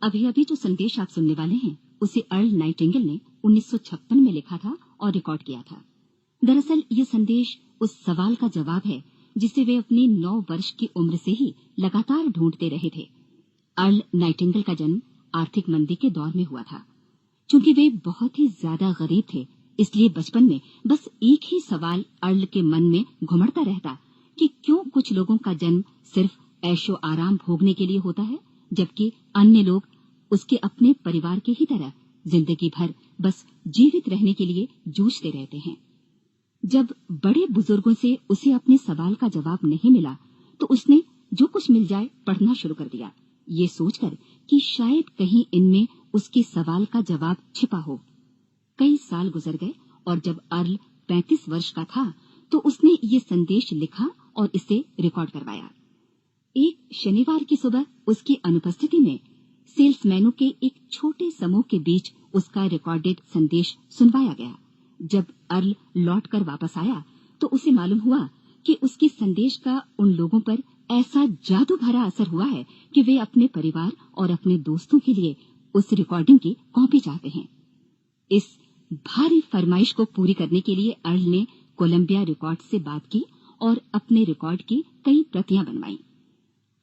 अभी अभी जो संदेश आप सुनने वाले हैं उसे अर्ल नाइटिंगेल ने 1956 में लिखा था और रिकॉर्ड किया था। दरअसल ये संदेश उस सवाल का जवाब है जिसे वे अपनी 9 वर्ष की उम्र से ही लगातार ढूंढते रहे थे। अर्ल नाइटिंगेल का जन्म आर्थिक मंदी के दौर में हुआ था। चूंकि वे बहुत ही ज्यादा गरीब थे, इसलिए बचपन में बस एक ही सवाल अर्ल के मन में घुमड़ता रहता कि क्यों कुछ लोगों का जन्म सिर्फ ऐशो आराम भोगने के लिए होता है, जबकि अन्य लोग उसके अपने परिवार के ही तरह जिंदगी भर बस जीवित रहने के लिए जूझते रहते हैं। जब बड़े बुजुर्गों से उसे अपने सवाल का जवाब नहीं मिला, तो उसने जो कुछ मिल जाए पढ़ना शुरू कर दिया, ये सोचकर कि शायद कहीं इनमें उसके सवाल का जवाब छिपा हो। कई साल गुजर गए और जब अर्ल 35 वर्ष का था, तो उसने ये संदेश लिखा और इसे रिकॉर्ड करवाया। एक शनिवार की सुबह उसकी अनुपस्थिति में सेल्समैनों के एक छोटे समूह के बीच उसका रिकॉर्डेड संदेश सुनवाया गया। जब अर्ल लौटकर वापस आया, तो उसे मालूम हुआ कि उसके संदेश का उन लोगों पर ऐसा जादू भरा असर हुआ है कि वे अपने परिवार और अपने दोस्तों के लिए उस रिकॉर्डिंग की कॉपी चाहते हैं। इस भारी फरमाइश को पूरी करने के लिए अर्ल ने कोलंबिया रिकॉर्ड से बात की और अपने रिकॉर्ड की कई प्रतियां बनवाई।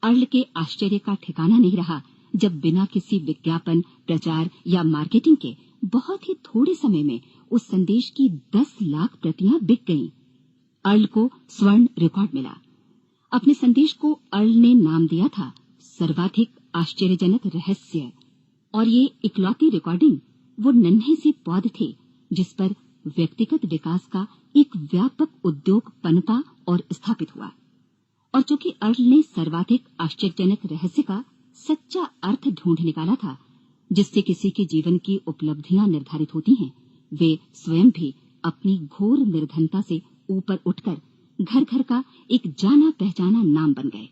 अर्ल के आश्चर्य का ठिकाना नहीं रहा जब बिना किसी विज्ञापन, प्रचार या मार्केटिंग के बहुत ही थोड़े समय में उस संदेश की 10 लाख प्रतियां बिक गईं। अर्ल को स्वर्ण रिकॉर्ड मिला। अपने संदेश को अर्ल ने नाम दिया था सर्वाधिक आश्चर्यजनक रहस्य, और ये इकलौती रिकॉर्डिंग वो नन्हे से पौध थे जिस पर व्यक्तिगत विकास का एक व्यापक उद्योग पनपा और स्थापित हुआ। और चूंकि अर्ल ने सर्वाधिक आश्चर्यजनक रहस्य का सच्चा अर्थ ढूंढ निकाला था, जिससे किसी के जीवन की उपलब्धियां निर्धारित होती हैं, वे स्वयं भी अपनी घोर निर्धनता से ऊपर उठकर घर घर का एक जाना पहचाना नाम बन गए।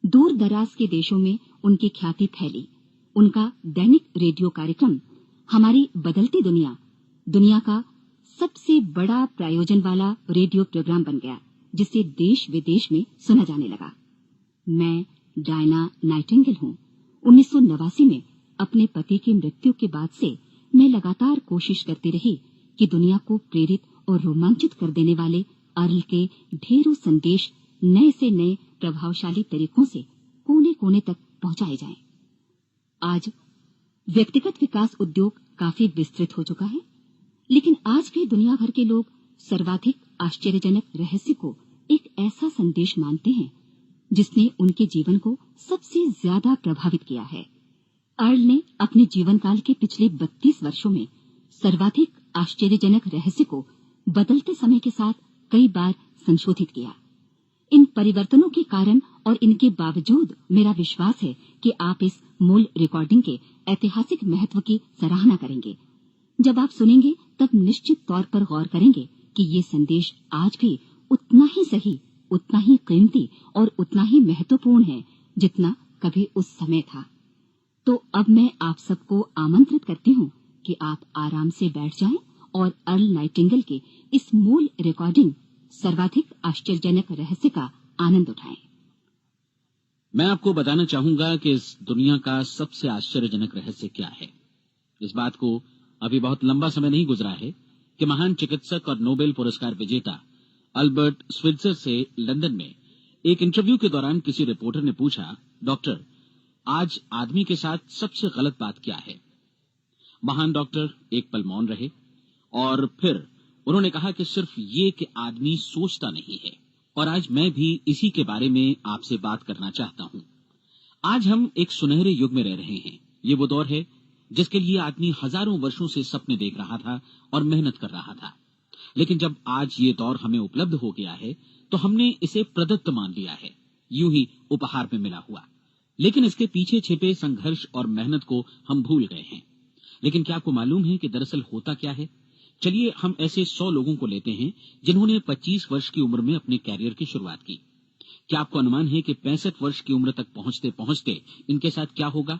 दूर दराज के देशों में उनकी ख्याति फैली। उनका दैनिक रेडियो कार्यक्रम हमारी बदलती दुनिया का सबसे बड़ा प्रायोजन वाला रेडियो प्रोग्राम बन गया, जिसे देश विदेश में सुना जाने लगा। मैं डायना नाइटिंगेल हूँ। 1989 में अपने पति की मृत्यु के बाद से मैं लगातार कोशिश करती रही कि दुनिया को प्रेरित और रोमांचित कर देने वाले अर्ल के ढेरों संदेश नए से नए प्रभावशाली तरीकों से कोने कोने तक पहुंचाए जाएं। आज व्यक्तिगत विकास उद्योग काफी विस्तृत हो चुका है, लेकिन आज भी दुनिया भर के लोग सर्वाधिक आश्चर्यजनक रहस्य को एक ऐसा संदेश मानते हैं जिसने उनके जीवन को सबसे ज्यादा प्रभावित किया है। अर्ल ने अपने जीवन काल के पिछले 32 वर्षों में सर्वाधिक आश्चर्यजनक रहस्य को बदलते समय के साथ कई बार संशोधित किया। इन परिवर्तनों के कारण और इनके बावजूद मेरा विश्वास है कि आप इस मूल रिकॉर्डिंग के ऐतिहासिक महत्व की सराहना करेंगे। जब आप सुनेंगे तब निश्चित तौर पर गौर करेंगे कि ये संदेश आज भी उतना ही सही, उतना ही कीमती और उतना ही महत्वपूर्ण है जितना कभी उस समय था। तो अब मैं आप सबको आमंत्रित करती हूँ कि आप आराम से बैठ जाएं और अर्ल नाइटिंगेल के इस मूल रिकॉर्डिंग सर्वाधिक आश्चर्यजनक रहस्य का आनंद उठाएं। मैं आपको बताना चाहूंगा कि इस दुनिया का सबसे आश्चर्यजनक रहस्य क्या है। इस बात को अभी बहुत लंबा समय नहीं गुजरा है कि महान चिकित्सक और नोबेल पुरस्कार विजेता अल्बर्ट स्विट्जर से लंदन में एक इंटरव्यू के दौरान किसी रिपोर्टर ने पूछा, डॉक्टर, आज आदमी के साथ सबसे गलत बात क्या है? महान डॉक्टर एक पल मौन रहे और फिर उन्होंने कहा कि सिर्फ ये कि आदमी सोचता नहीं है। और आज मैं भी इसी के बारे में आपसे बात करना चाहता हूं। आज हम एक सुनहरे युग में रह रहे हैं। ये वो दौर है जिसके लिए आदमी हजारों वर्षों से सपने देख रहा था और मेहनत कर रहा था। लेकिन जब आज ये दौर हमें उपलब्ध हो गया है, तो हमने इसे प्रदत्त मान लिया है, यूं ही उपहार में मिला हुआ। लेकिन इसके पीछे छिपे संघर्ष और मेहनत को हम भूल गए हैं। लेकिन क्या आपको मालूम है कि दरअसल होता क्या है? चलिए हम ऐसे 100 लोगों को लेते हैं जिन्होंने 25 वर्ष की उम्र में अपने कैरियर की शुरुआत की। क्या आपको अनुमान है कि 65 वर्ष की उम्र तक पहुंचते पहुंचते इनके साथ क्या होगा?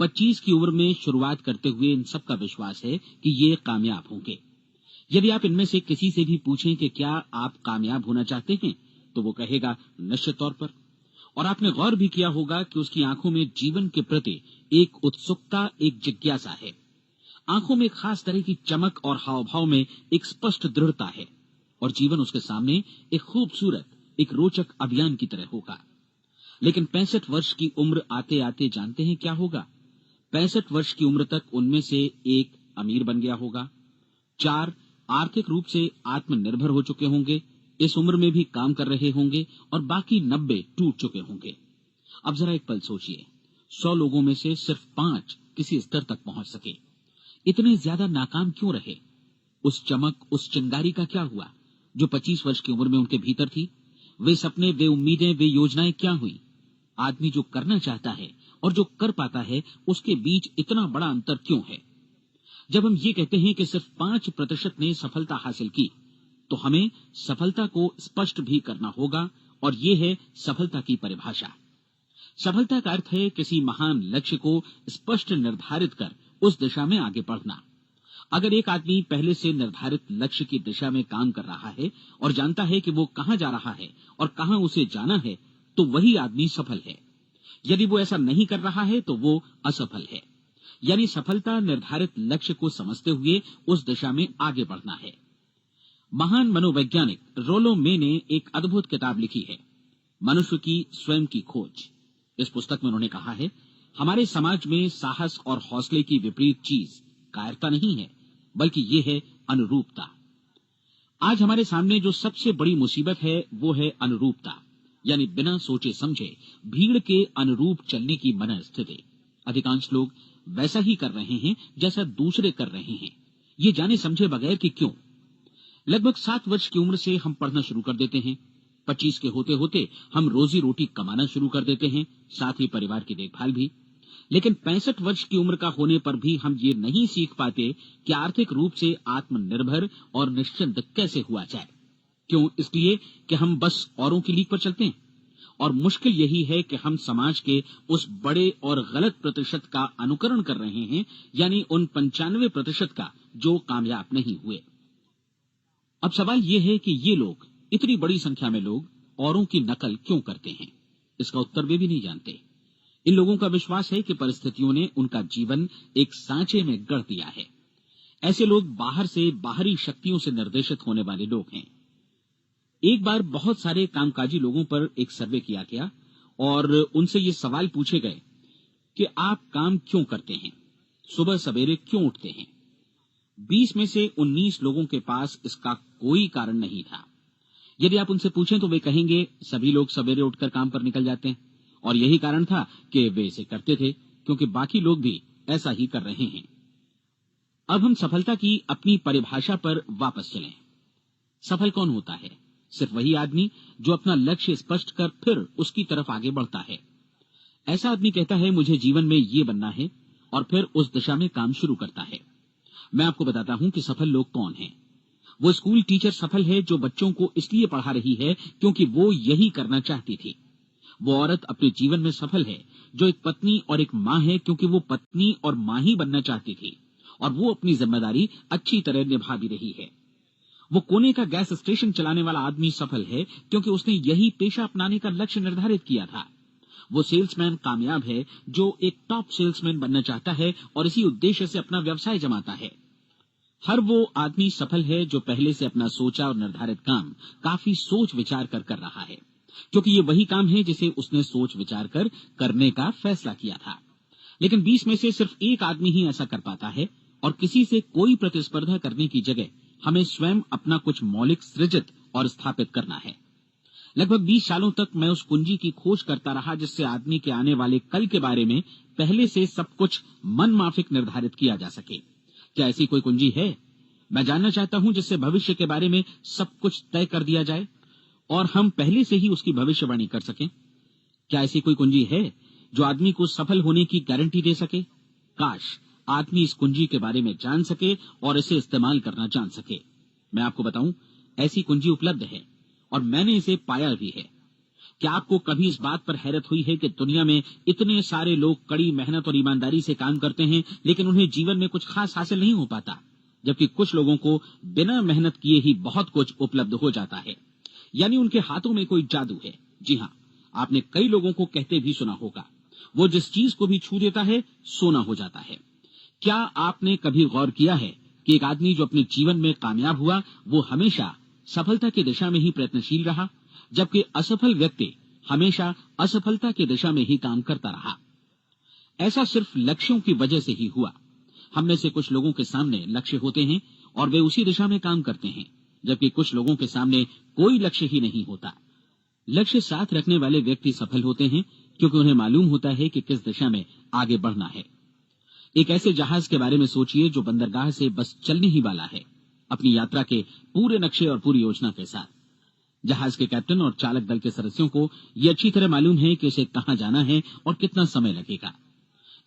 25 की उम्र में शुरुआत करते हुए इन सबका विश्वास है कि ये कामयाब होंगे। यदि आप इनमें से किसी से भी पूछें कि क्या आप कामयाब होना चाहते हैं, तो वो कहेगा निश्चित तौर पर। और आपने गौर भी किया होगा कि उसकी आंखों में जीवन के प्रति एक उत्सुकता, एक जिज्ञासा है। आंखों में एक खास तरह की चमक और हाव भाव में एक स्पष्ट दृढ़ता है, और जीवन उसके सामने एक खूबसूरत, एक रोचक अभियान की तरह होगा। लेकिन 65 वर्ष की उम्र आते आते जानते हैं क्या होगा? 65 वर्ष की उम्र तक उनमें से एक अमीर बन गया होगा, 4 आर्थिक रूप से आत्मनिर्भर हो चुके होंगे, इस उम्र में भी काम कर रहे होंगे, और बाकी 90 टूट चुके होंगे। अब जरा एक पल सोचिए, 100 लोगों में से सिर्फ 5 किसी स्तर तक पहुंच सके। इतने ज्यादा नाकाम क्यों रहे? उस चमक, उस चिंगारी का क्या हुआ जो 25 वर्ष की उम्र में उनके भीतर थी? वे सपने, वे उम्मीदें, वे योजनाएं क्या हुई? आदमी जो करना चाहता है और जो कर पाता है, उसके बीच इतना बड़ा अंतर क्यों है? जब हम ये कहते हैं कि सिर्फ 5% ने सफलता हासिल की, तो हमें सफलता को स्पष्ट भी करना होगा, और ये है सफलता की परिभाषा। सफलता का अर्थ है किसी महान लक्ष्य को स्पष्ट निर्धारित कर उस दिशा में आगे बढ़ना। अगर एक आदमी पहले से निर्धारित लक्ष्य की दिशा में काम कर रहा है और जानता है कि वो कहां जा रहा है और कहां उसे जाना है, तो वही आदमी सफल है। यदि वो ऐसा नहीं कर रहा है तो वो असफल है। यानी सफलता निर्धारित लक्ष्य को समझते हुए उस दिशा में आगे बढ़ना है। महान मनोवैज्ञानिक रोलो मे ने एक अद्भुत किताब लिखी है, मनुष्य की स्वयं की खोज। इस पुस्तक में उन्होंने कहा है, हमारे समाज में साहस और हौसले की विपरीत चीज कायरता नहीं है, बल्कि ये है अनुरूपता। आज हमारे सामने जो सबसे बड़ी मुसीबत है वो है अनुरूपता, यानी बिना सोचे समझे भीड़ के अनुरूप चलने की मनस्थिति। अधिकांश लोग वैसा ही कर रहे हैं जैसा दूसरे कर रहे हैं, ये जाने समझे बगैर कि क्यों। लगभग 7 वर्ष की उम्र से हम पढ़ना शुरू कर देते हैं, 25 के होते होते हम रोजी रोटी कमाना शुरू कर देते हैं, साथ ही परिवार की देखभाल भी। लेकिन 65 वर्ष की उम्र का होने पर भी हम ये नहीं सीख पाते कि आर्थिक रूप से आत्मनिर्भर और निश्चिंत कैसे हुआ जाए। क्यों? इसलिए कि हम बस औरों की लीक पर चलते हैं। और मुश्किल यही है कि हम समाज के उस बड़े और गलत प्रतिशत का अनुकरण कर रहे हैं, यानी उन 95% का जो कामयाब नहीं हुए। अब सवाल ये है कि ये लोग, इतनी बड़ी संख्या में लोग, औरों की नकल क्यों करते हैं? इसका उत्तर वे भी नहीं जानते। इन लोगों का विश्वास है कि परिस्थितियों ने उनका जीवन एक सांचे में गढ़ दिया है। ऐसे लोग बाहर से, बाहरी शक्तियों से निर्देशित होने वाले लोग हैं। एक बार बहुत सारे कामकाजी लोगों पर एक सर्वे किया गया और उनसे ये सवाल पूछे गए कि आप काम क्यों करते हैं, सुबह सवेरे क्यों उठते हैं? 20 में से 19 लोगों के पास इसका कोई कारण नहीं था। यदि आप उनसे पूछें तो वे कहेंगे सभी लोग सवेरे उठकर काम पर निकल जाते हैं, और यही कारण था कि वे इसे करते थे क्योंकि बाकी लोग भी ऐसा ही कर रहे हैं। अब हम सफलता की अपनी परिभाषा पर वापस चलें। सफल कौन होता है? सिर्फ वही आदमी जो अपना लक्ष्य स्पष्ट कर फिर उसकी तरफ आगे बढ़ता है। ऐसा आदमी कहता है मुझे जीवन में ये बनना है, और फिर उस दिशा में काम शुरू करता है। मैं आपको बताता हूं कि सफल लोग कौन हैं। वो स्कूल टीचर सफल है जो बच्चों को इसलिए पढ़ा रही है क्योंकि वो यही करना चाहती थी। वो औरत अपने जीवन में सफल है जो एक पत्नी और एक माँ है क्योंकि वो पत्नी और माँ ही बनना चाहती थी, और वो अपनी जिम्मेदारी अच्छी तरह निभा भी रही है। वो कोने का गैस स्टेशन चलाने वाला आदमी सफल है क्योंकि उसने यही पेशा अपनाने का लक्ष्य निर्धारित किया था। वो सेल्समैन कामयाब है जो एक टॉप सेल्समैन बनना चाहता है और इसी उद्देश्य से अपना व्यवसाय जमाता है। हर वो आदमी सफल है जो पहले से अपना सोचा और निर्धारित काम काफी सोच विचार कर रहा है, क्योंकि ये वही काम है जिसे उसने सोच विचार कर करने का फैसला किया था। लेकिन 20 में से सिर्फ एक आदमी ही ऐसा कर पाता है, और किसी से कोई प्रतिस्पर्धा करने की जगह हमें स्वयं अपना कुछ मौलिक सृजित और स्थापित करना है। लगभग 20 सालों तक मैं उस कुंजी की खोज करता रहा जिससे आदमी के आने वाले कल के बारे में पहले से सब कुछ मन माफिक निर्धारित किया जा सके। क्या ऐसी कोई कुंजी है? मैं जानना चाहता हूं जिससे भविष्य के बारे में सब कुछ तय कर दिया जाए और हम पहले से ही उसकी भविष्यवाणी कर सकें। क्या ऐसी कोई कुंजी है जो आदमी को सफल होने की गारंटी दे सके? काश आदमी इस कुंजी के बारे में जान सके और इसे इस्तेमाल करना जान सके। मैं आपको बताऊं, ऐसी कुंजी उपलब्ध है और मैंने इसे पाया भी है। क्या आपको कभी इस बात पर हैरत हुई है कि दुनिया में इतने सारे लोग कड़ी मेहनत और ईमानदारी से काम करते हैं लेकिन उन्हें जीवन में कुछ खास हासिल नहीं हो पाता, जबकि कुछ लोगों को बिना मेहनत किए ही बहुत कुछ उपलब्ध हो जाता है। यानी उनके हाथों में कोई जादू है। जी हाँ, आपने कई लोगों को कहते भी सुना होगा, वो जिस चीज को भी छू देता है सोना हो जाता है। क्या आपने कभी गौर किया है कि एक आदमी जो अपने जीवन में कामयाब हुआ वो हमेशा सफलता की दिशा में ही प्रयत्नशील रहा, जबकि असफल व्यक्ति हमेशा असफलता की दिशा में ही काम करता रहा। ऐसा सिर्फ लक्ष्यों की वजह से ही हुआ। हम में से कुछ लोगों के सामने लक्ष्य होते हैं और वे उसी दिशा में काम करते हैं, जबकि कुछ लोगों के सामने कोई लक्ष्य ही नहीं होता। लक्ष्य साथ रखने वाले व्यक्ति सफल होते हैं क्योंकि उन्हें मालूम होता है कि किस दिशा में आगे बढ़ना है। एक ऐसे जहाज के बारे में सोचिए जो बंदरगाह से बस चलने ही वाला है, अपनी यात्रा के पूरे नक्शे और पूरी योजना के साथ। जहाज के कैप्टन और चालक दल के सदस्यों को ये अच्छी तरह मालूम है कि उसे कहां जाना है और कितना समय लगेगा।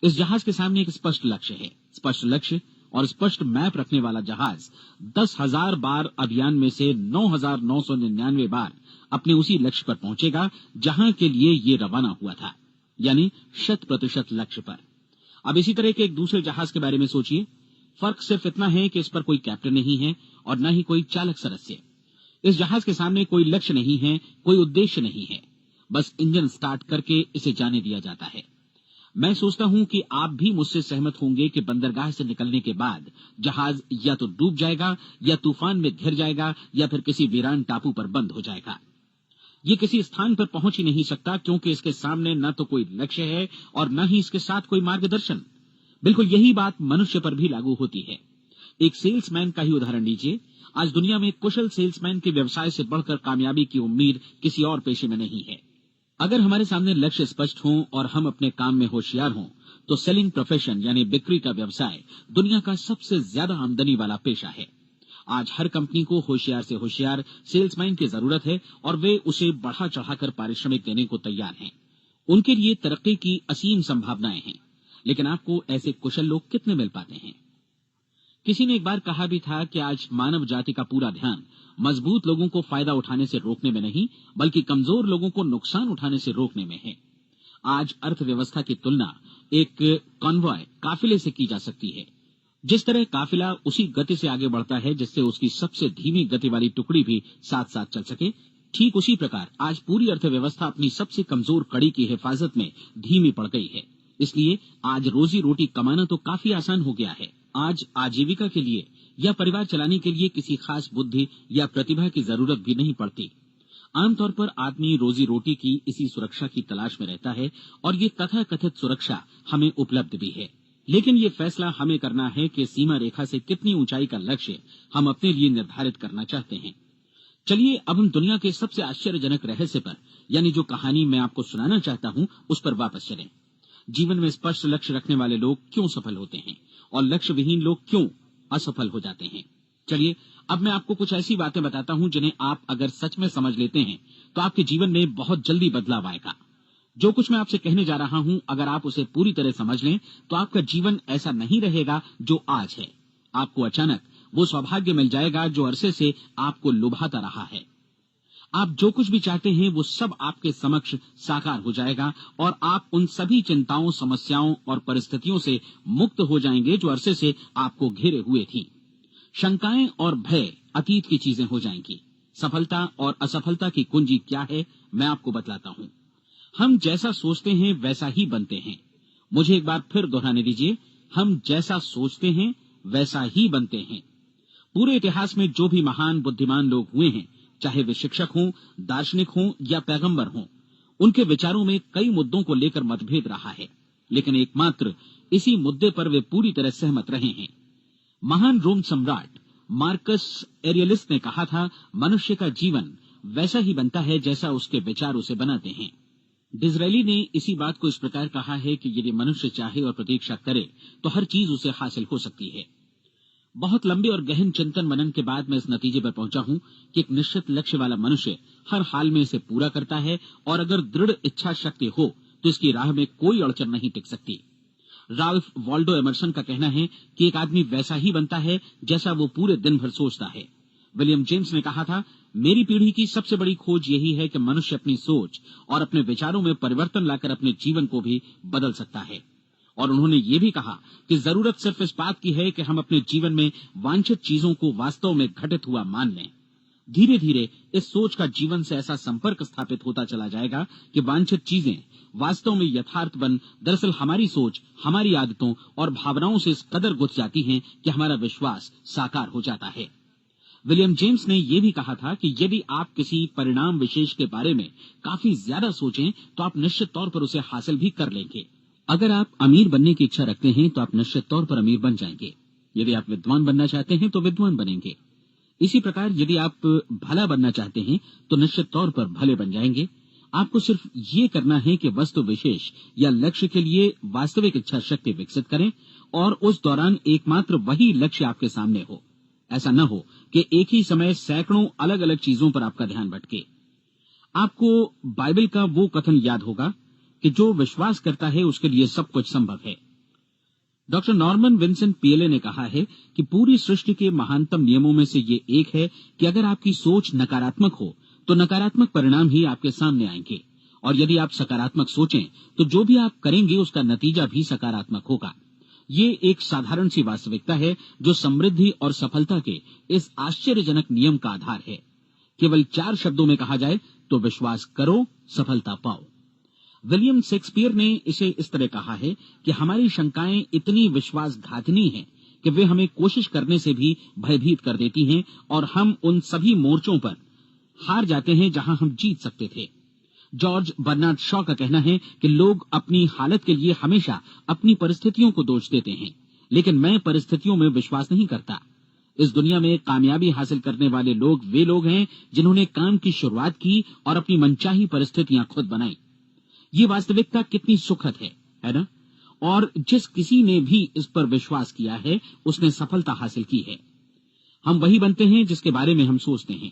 इस जहाज के सामने एक स्पष्ट लक्ष्य है। स्पष्ट लक्ष्य और स्पष्ट मैप रखने वाला जहाज 10,000 बार अभियान में से 9,999 बार अपने उसी लक्ष्य पर पहुंचेगा जहां के लिए ये रवाना हुआ था, यानी 100% लक्ष्य पर। अब इसी तरह के एक दूसरे जहाज के बारे में सोचिए। फर्क सिर्फ इतना है कि इस पर कोई कैप्टन नहीं है और न ही कोई चालक सदस्य। इस जहाज के सामने कोई लक्ष्य नहीं है, कोई उद्देश्य नहीं है, बस इंजन स्टार्ट करके इसे जाने दिया जाता है। मैं सोचता हूं कि आप भी मुझसे सहमत होंगे कि बंदरगाह से निकलने के बाद जहाज या तो डूब जाएगा या तूफान में घिर जाएगा या फिर किसी वीरान टापू पर बंद हो जाएगा। ये किसी स्थान पर पहुंच ही नहीं सकता क्योंकि इसके सामने न तो कोई लक्ष्य है और न ही इसके साथ कोई मार्गदर्शन। बिल्कुल यही बात मनुष्य पर भी लागू होती है। एक सेल्समैन का ही उदाहरण लीजिए। आज दुनिया में कुशल सेल्समैन के व्यवसाय से बढ़कर कामयाबी की उम्मीद किसी और पेशे में नहीं है। अगर हमारे सामने लक्ष्य स्पष्ट हों और हम अपने काम में होशियार हों तो सेलिंग प्रोफेशन यानी बिक्री का व्यवसाय दुनिया का सबसे ज्यादा आमदनी वाला पेशा है। आज हर कंपनी को होशियार से होशियार सेल्समैन की जरूरत है और वे उसे बढ़ा चढ़ाकर पारिश्रमिक देने को तैयार हैं। उनके लिए तरक्की की असीम संभावनाएं हैं, लेकिन आपको ऐसे कुशल लोग कितने मिल पाते हैं? किसी ने एक बार कहा भी था कि आज मानव जाति का पूरा ध्यान मजबूत लोगों को फायदा उठाने से रोकने में नहीं, बल्कि कमजोर लोगों को नुकसान उठाने से रोकने में है। आज अर्थव्यवस्था की तुलना एक कॉन्वॉय काफिले से की जा सकती है। जिस तरह काफिला उसी गति से आगे बढ़ता है जिससे उसकी सबसे धीमी गति वाली टुकड़ी भी साथ साथ चल सके, ठीक उसी प्रकार आज पूरी अर्थव्यवस्था अपनी सबसे कमजोर कड़ी की हिफाजत में धीमी पड़ गई है। इसलिए आज रोजी रोटी कमाना तो काफी आसान हो गया है। आज आजीविका के लिए या परिवार चलाने के लिए किसी खास बुद्धि या प्रतिभा की जरूरत भी नहीं पड़ती। आमतौर पर आदमी रोजी रोटी की इसी सुरक्षा की तलाश में रहता है और ये तथाकथित सुरक्षा हमें उपलब्ध भी है। लेकिन ये फैसला हमें करना है कि सीमा रेखा से कितनी ऊंचाई का लक्ष्य हम अपने लिए निर्धारित करना चाहते हैं। चलिए अब हम दुनिया के सबसे आश्चर्यजनक रहस्य पर, यानी जो कहानी मैं आपको सुनाना चाहता हूं, उस पर वापस चलें। जीवन में स्पष्ट लक्ष्य रखने वाले लोग क्यों सफल होते हैं और लक्ष्य विहीन लोग क्यों असफल हो जाते हैं? चलिए अब मैं आपको कुछ ऐसी बातें बताता हूं जिन्हें आप अगर सच में समझ लेते हैं तो आपके जीवन में बहुत जल्दी बदलाव आएगा। जो कुछ मैं आपसे कहने जा रहा हूं, अगर आप उसे पूरी तरह समझ लें तो आपका जीवन ऐसा नहीं रहेगा जो आज है। आपको अचानक वो सौभाग्य मिल जाएगा जो अरसे से आपको लुभाता रहा है। आप जो कुछ भी चाहते हैं वो सब आपके समक्ष साकार हो जाएगा और आप उन सभी चिंताओं, समस्याओं और परिस्थितियों से मुक्त हो जाएंगे जो अरसे से आपको घेरे हुए थी। शंकाएं और भय अतीत की चीजें हो जाएंगी। सफलता और असफलता की कुंजी क्या है, मैं आपको बतलाता हूं। हम जैसा सोचते हैं वैसा ही बनते हैं। मुझे एक बार फिर दोहराने दीजिए, हम जैसा सोचते हैं वैसा ही बनते हैं। पूरे इतिहास में जो भी महान बुद्धिमान लोग हुए हैं, चाहे वे शिक्षक हों, दार्शनिक हों या पैगंबर हों, उनके विचारों में कई मुद्दों को लेकर मतभेद रहा है, लेकिन एकमात्र इसी मुद्दे पर वे पूरी तरह सहमत रहे हैं। महान रोम सम्राट मार्कस एरियलिस ने कहा था, मनुष्य का जीवन वैसा ही बनता है जैसा उसके विचार उसे बनाते हैं। डिज़रायली ने इसी बात को इस प्रकार कहा है कि यदि मनुष्य चाहे और प्रतीक्षा करे तो हर चीज उसे हासिल हो सकती है। बहुत लंबे और गहन चिंतन मनन के बाद मैं इस नतीजे पर पहुंचा हूं कि एक निश्चित लक्ष्य वाला मनुष्य हर हाल में इसे पूरा करता है और अगर दृढ़ इच्छा शक्ति हो तो इसकी राह में कोई अड़चन नहीं टिक सकती। राल्फ वॉल्डो एमर्सन का कहना है कि एक आदमी वैसा ही बनता है जैसा वो पूरे दिन भर सोचता है। विलियम जेम्स ने कहा था, मेरी पीढ़ी की सबसे बड़ी खोज यही है कि मनुष्य अपनी सोच और अपने विचारों में परिवर्तन लाकर अपने जीवन को भी बदल सकता है। और उन्होंने ये भी कहा कि जरूरत सिर्फ इस बात की है कि हम अपने जीवन में वांछित चीजों को वास्तव में घटित हुआ मान लें। धीरे धीरे इस सोच का जीवन से ऐसा संपर्क स्थापित होता चला जाएगा कि वांछित चीजें वास्तव में यथार्थ बन दरअसल हमारी सोच, हमारी आदतों और भावनाओं से इस कदर गुथ जाती हैं कि हमारा विश्वास साकार हो जाता है। विलियम जेम्स ने यह भी कहा था कि यदि आप किसी परिणाम विशेष के बारे में काफी ज्यादा सोचें तो आप निश्चित तौर पर उसे हासिल भी कर लेंगे। अगर आप अमीर बनने की इच्छा रखते हैं तो आप निश्चित तौर पर अमीर बन जाएंगे। यदि आप विद्वान बनना चाहते हैं तो विद्वान बनेंगे। इसी प्रकार यदि आप भला बनना चाहते हैं तो निश्चित तौर पर भले बन जाएंगे। आपको सिर्फ ये करना है कि वस्तु विशेष या लक्ष्य के लिए वास्तविक इच्छा शक्ति विकसित करें और उस दौरान एकमात्र वही लक्ष्य आपके सामने हो। ऐसा न हो कि एक ही समय सैकड़ों अलग अलग चीजों पर आपका ध्यान भटके। आपको बाइबल का वो कथन याद होगा कि जो विश्वास करता है उसके लिए सब कुछ संभव है। डॉक्टर नॉर्मन विंसेंट पीएले ने कहा है कि पूरी सृष्टि के महानतम नियमों में से ये एक है कि अगर आपकी सोच नकारात्मक हो तो नकारात्मक परिणाम ही आपके सामने आएंगे, और यदि आप सकारात्मक सोचें तो जो भी आप करेंगे उसका नतीजा भी सकारात्मक होगा। ये एक साधारण सी वास्तविकता है जो समृद्धि और सफलता के इस आश्चर्यजनक नियम का आधार है। केवल 4 शब्दों में कहा जाए तो विश्वास करो, सफलता पाओ। विलियम शेक्सपियर ने इसे इस तरह कहा है कि हमारी शंकाएं इतनी विश्वासघातिनी हैं कि वे हमें कोशिश करने से भी भयभीत कर देती हैं और हम उन सभी मोर्चों पर हार जाते हैं जहां हम जीत सकते थे। जॉर्ज बर्नार्ड शॉ का कहना है कि लोग अपनी हालत के लिए हमेशा अपनी परिस्थितियों को दोष देते हैं, लेकिन मैं परिस्थितियों में विश्वास नहीं करता। इस दुनिया में कामयाबी हासिल करने वाले लोग वे लोग हैं जिन्होंने काम की शुरुआत की और अपनी मनचाही परिस्थितियां खुद बनाई। ये वास्तविकता कितनी सुखद है ना? और जिस किसी ने भी इस पर विश्वास किया है उसने सफलता हासिल की है। हम वही बनते हैं जिसके बारे में हम सोचते हैं।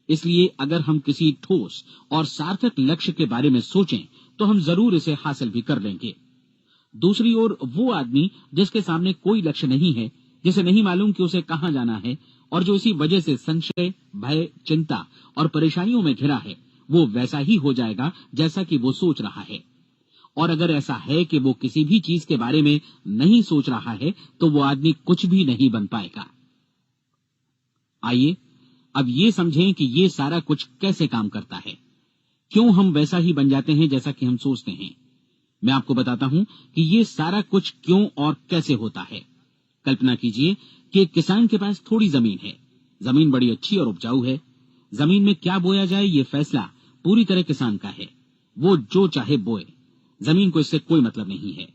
इसलिए अगर हम किसी ठोस और सार्थक लक्ष्य के बारे में सोचें तो हम जरूर इसे हासिल भी कर लेंगे। दूसरी ओर वो आदमी जिसके सामने कोई लक्ष्य नहीं है, जिसे नहीं मालूम कि उसे कहां जाना है और जो इसी वजह से संशय, भय, चिंता और परेशानियों में घिरा है, वो वैसा ही हो जाएगा जैसा कि वो सोच रहा है। और अगर ऐसा है कि वो किसी भी चीज के बारे में नहीं सोच रहा है तो वो आदमी कुछ भी नहीं बन पाएगा। आइए अब ये समझें कि ये सारा कुछ कैसे काम करता है, क्यों हम वैसा ही बन जाते हैं जैसा कि हम सोचते हैं। मैं आपको बताता हूं कि ये सारा कुछ क्यों और कैसे होता है। कल्पना कीजिए कि एक किसान के पास थोड़ी जमीन है। जमीन बड़ी अच्छी और उपजाऊ है। जमीन में क्या बोया जाए ये फैसला पूरी तरह किसान का है। वो जो चाहे बोए, जमीन को इससे कोई मतलब नहीं है।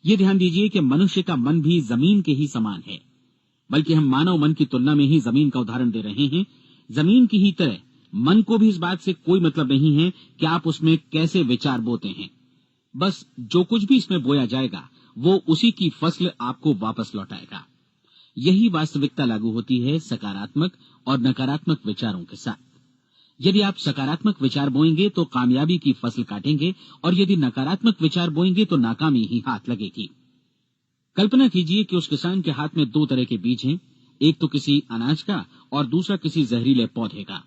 ये ध्यान दीजिए कि मनुष्य का मन भी जमीन के ही समान है, बल्कि हम मानव मन की तुलना में ही जमीन का उदाहरण दे रहे हैं। जमीन की ही तरह मन को भी इस बात से कोई मतलब नहीं है कि आप उसमें कैसे विचार बोते हैं। बस जो कुछ भी इसमें बोया जाएगा वो उसी की फसल आपको वापस लौटाएगा। यही वास्तविकता लागू होती है सकारात्मक और नकारात्मक विचारों के साथ। यदि आप सकारात्मक विचार बोएंगे तो कामयाबी की फसल काटेंगे, और यदि नकारात्मक विचार बोएंगे तो नाकामी ही हाथ लगेगी। कल्पना कीजिए कि उस किसान के हाथ में 2 तरह के बीज हैं, एक तो किसी अनाज का और दूसरा किसी जहरीले पौधे का।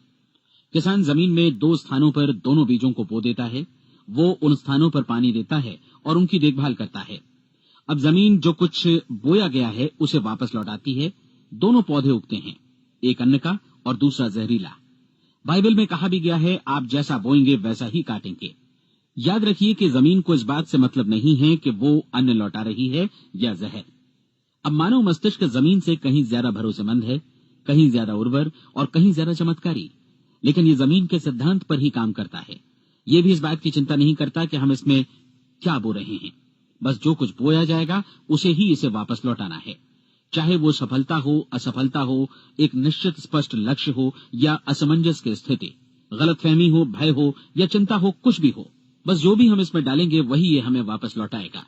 किसान जमीन में 2 स्थानों पर दोनों बीजों को बो देता है। वो उन स्थानों पर पानी देता है और उनकी देखभाल करता है। अब जमीन जो कुछ बोया गया है उसे वापस लौटाती है। दोनों पौधे उगते हैं, एक अन्न का और दूसरा जहरीला। बाइबल में कहा भी गया है, आप जैसा बोएंगे वैसा ही काटेंगे। याद रखिए कि जमीन को इस बात से मतलब नहीं है कि वो अन्न लौटा रही है या जहर। अब मानव मस्तिष्क जमीन से कहीं ज्यादा भरोसेमंद है, कहीं ज्यादा उर्वर और कहीं ज्यादा चमत्कारी, लेकिन ये जमीन के सिद्धांत पर ही काम करता है। ये भी इस बात की चिंता नहीं करता कि हम इसमें क्या बो रहे हैं। बस जो कुछ बोया जाएगा उसे ही इसे वापस लौटाना है, चाहे वो सफलता हो, असफलता हो, एक निश्चित स्पष्ट लक्ष्य हो या असमंजस की स्थिति, गलतफहमी हो, भय हो या चिंता हो, कुछ भी हो। बस जो भी हम इसमें डालेंगे वही ये हमें वापस लौटाएगा।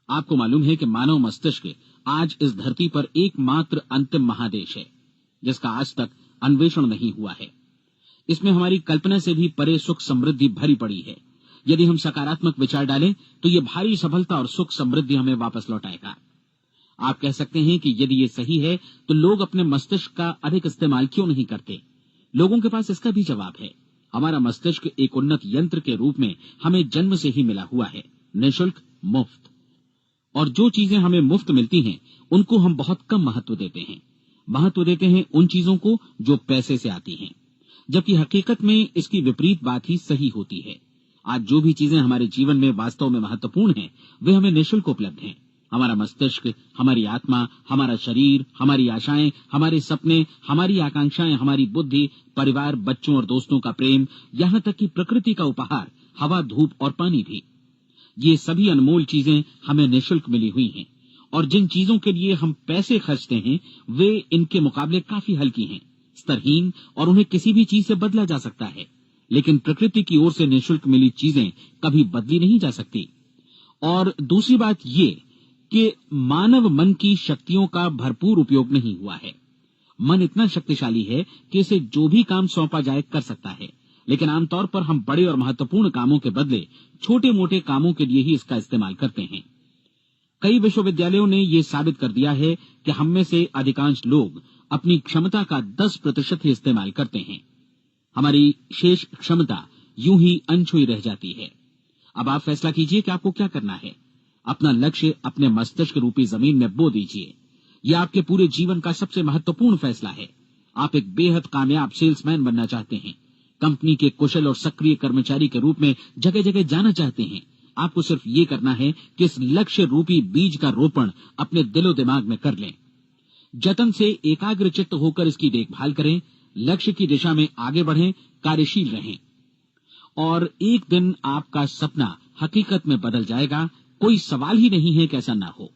आपको मालूम है कि मानव मस्तिष्क आज इस धरती पर एकमात्र अंतिम महादेश है जिसका आज तक अन्वेषण नहीं हुआ है। इसमें हमारी कल्पना से भी परे सुख समृद्धि भरी पड़ी है। यदि हम सकारात्मक विचार डालें तो ये भारी सफलता और सुख समृद्धि हमें वापस लौटाएगा। आप कह सकते हैं कि यदि ये सही है तो लोग अपने मस्तिष्क का अधिक इस्तेमाल क्यों नहीं करते? लोगों के पास इसका भी जवाब है। हमारा मस्तिष्क एक उन्नत यंत्र के रूप में हमें जन्म से ही मिला हुआ है, निःशुल्क, मुफ्त। और जो चीजें हमें मुफ्त मिलती हैं उनको हम बहुत कम महत्व देते हैं। महत्व देते हैं उन चीजों को जो पैसे से आती हैं। जबकि हकीकत में इसकी विपरीत बात ही सही होती है। आज जो भी चीजें हमारे जीवन में वास्तव में महत्वपूर्ण हैं, वे हमें निःशुल्क उपलब्ध हैं। हमारा मस्तिष्क, हमारी आत्मा, हमारा शरीर, हमारी आशाएं, हमारे सपने, हमारी आकांक्षाएं, हमारी बुद्धि, परिवार, बच्चों और दोस्तों का प्रेम, यहाँ तक कि प्रकृति का उपहार, हवा, धूप और पानी भी। ये सभी अनमोल चीजें हमें निःशुल्क मिली हुई हैं, और जिन चीजों के लिए हम पैसे खर्चते हैं, वे इनके मुकाबले काफी हल्की हैं, स्तरहीन, और उन्हें किसी भी चीज से बदला जा सकता है। लेकिन प्रकृति की ओर से निःशुल्क मिली चीजें कभी बदली नहीं जा सकती। और दूसरी बात ये कि मानव मन की शक्तियों का भरपूर उपयोग नहीं हुआ है। मन इतना शक्तिशाली है कि इसे जो भी काम सौंपा जाए कर सकता है, लेकिन आमतौर पर हम बड़े और महत्वपूर्ण कामों के बदले छोटे मोटे कामों के लिए ही इसका इस्तेमाल करते हैं। कई विश्वविद्यालयों ने ये साबित कर दिया है कि हम में से अधिकांश लोग अपनी क्षमता का 10% ही इस्तेमाल करते हैं। हमारी शेष क्षमता यूं ही अनछुई रह जाती है। अब आप फैसला कीजिए कि आपको क्या करना है। अपना लक्ष्य अपने मस्तिष्क रूपी जमीन में बो दीजिए। यह आपके पूरे जीवन का सबसे महत्वपूर्ण फैसला है। आप एक बेहद कामयाब सेल्समैन बनना चाहते हैं, कंपनी के कुशल और सक्रिय कर्मचारी के रूप में जगह जगह जाना चाहते हैं। आपको सिर्फ ये करना है कि इस लक्ष्य रूपी बीज का रोपण अपने दिलो दिमाग में कर लें। जतन से एकाग्रचित्त होकर इसकी देखभाल करें, लक्ष्य की दिशा में आगे बढ़ें, कार्यशील रहें, और एक दिन आपका सपना हकीकत में बदल जाएगा। कोई सवाल ही नहीं है कि ऐसा ना हो।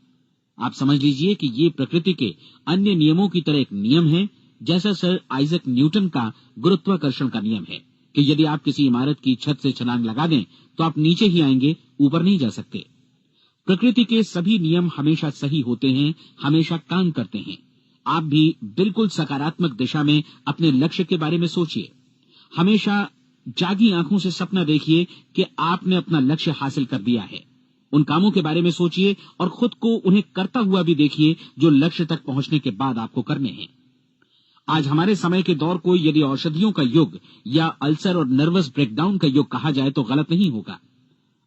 आप समझ लीजिए कि ये प्रकृति के अन्य नियमों की तरह एक नियम है, जैसा सर आइजक न्यूटन का गुरुत्वाकर्षण का नियम है कि यदि आप किसी इमारत की छत से छलांग लगा दें तो आप नीचे ही आएंगे, ऊपर नहीं जा सकते। प्रकृति के सभी नियम हमेशा सही होते हैं, हमेशा काम करते हैं। आप भी बिल्कुल सकारात्मक दिशा में अपने लक्ष्य के बारे में सोचिए। हमेशा जागी आंखों से सपना देखिए कि आपने अपना लक्ष्य हासिल कर दिया है। उन कामों के बारे में सोचिए और खुद को उन्हें करता हुआ भी देखिए जो लक्ष्य तक पहुंचने के बाद आपको करने हैं। आज हमारे समय के दौर को यदि औषधियों का युग या अल्सर और नर्वस ब्रेकडाउन का युग कहा जाए तो गलत नहीं होगा।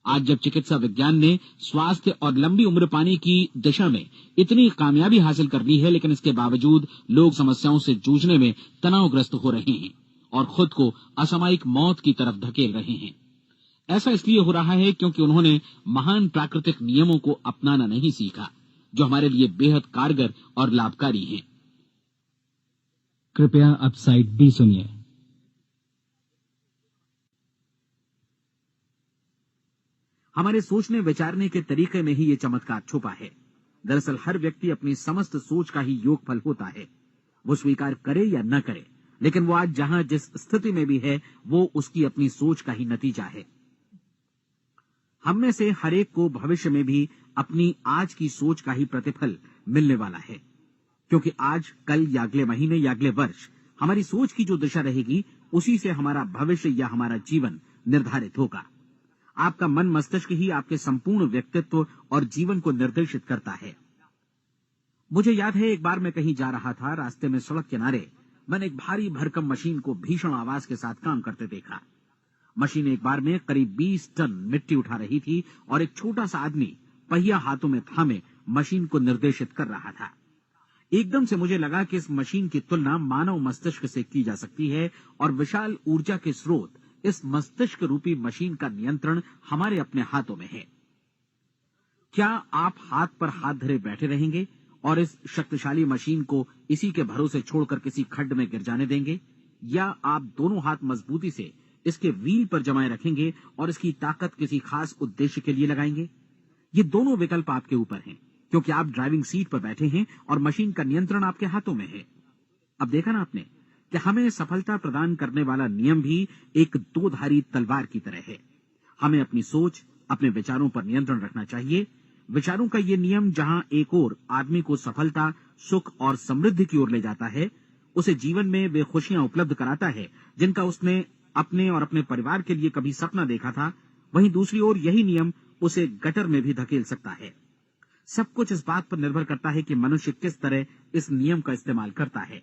आज जब चिकित्सा विज्ञान ने स्वास्थ्य और लंबी उम्र पाने की दिशा में इतनी कामयाबी हासिल कर ली है, लेकिन इसके बावजूद लोग समस्याओं से जूझने में तनावग्रस्त हो रहे हैं और खुद को असामयिक मौत की तरफ धकेल रहे हैं। ऐसा इसलिए हो रहा है क्योंकि उन्होंने महान प्राकृतिक नियमों को अपनाना नहीं सीखा, जो हमारे लिए बेहद कारगर और लाभकारी हैं। कृपया अब साइड बी सुनिए। हमारे सोचने विचारने के तरीके में ही ये चमत्कार छुपा है। दरअसल हर व्यक्ति अपनी समस्त सोच का ही योगफल होता है। वो स्वीकार करे या न करे, लेकिन वो आज जहां जिस स्थिति में भी है, वो उसकी अपनी सोच का ही नतीजा है। हम में से हर एक को भविष्य में भी अपनी आज की सोच का ही प्रतिफल मिलने वाला है, क्योंकि आज, कल या अगले महीने या अगले वर्ष हमारी सोच की जो दिशा रहेगी, उसी से हमारा भविष्य या हमारा जीवन निर्धारित होगा। आपका मन मस्तिष्क ही आपके संपूर्ण व्यक्तित्व और जीवन को निर्देशित करता है। मुझे याद है, एक बार मैं कहीं जा रहा था, रास्ते में सड़क किनारे मैंने एक भारी भरकम मशीन को भीषण आवाज के साथ काम करते देखा। मशीन एक बार में करीब 20 टन मिट्टी उठा रही थी और एक छोटा सा आदमी पहिया हाथों में थामे मशीन को निर्देशित कर रहा था। एकदम से मुझे लगा कि इस मशीन की तुलना मानव मस्तिष्क से की जा सकती है और विशाल ऊर्जा के स्रोत इस मस्तिष्क रूपी मशीन का नियंत्रण हमारे अपने हाथों में है। क्या आप हाथ पर हाथ धरे बैठे रहेंगे और इस शक्तिशाली मशीन को इसी के भरोसे छोड़कर किसी खड्ड में गिर जाने देंगे, या आप दोनों हाथ मजबूती से इसके व्हील पर जमाए रखेंगे और इसकी ताकत किसी खास उद्देश्य के लिए लगाएंगे? ये दोनों विकल्प आपके ऊपर हैं, क्योंकि आप ड्राइविंग सीट पर बैठे हैं और मशीन का नियंत्रण आपके हाथों में है। अब देखा ना आपने कि हमें सफलता प्रदान करने वाला नियम भी एक दोधारी तलवार की तरह है। हमें अपनी सोच, अपने विचारों पर नियंत्रण रखना चाहिए। विचारों का ये नियम जहां एक ओर आदमी को सफलता, सुख और समृद्धि की ओर ले जाता है, उसे जीवन में वे खुशियां उपलब्ध कराता है जिनका उसने अपने और अपने परिवार के लिए कभी सपना देखा था, वहीं दूसरी ओर यही नियम उसे गटर में भी धकेल सकता है। सब कुछ इस बात पर निर्भर करता है कि मनुष्य किस तरह इस नियम का इस्तेमाल करता है।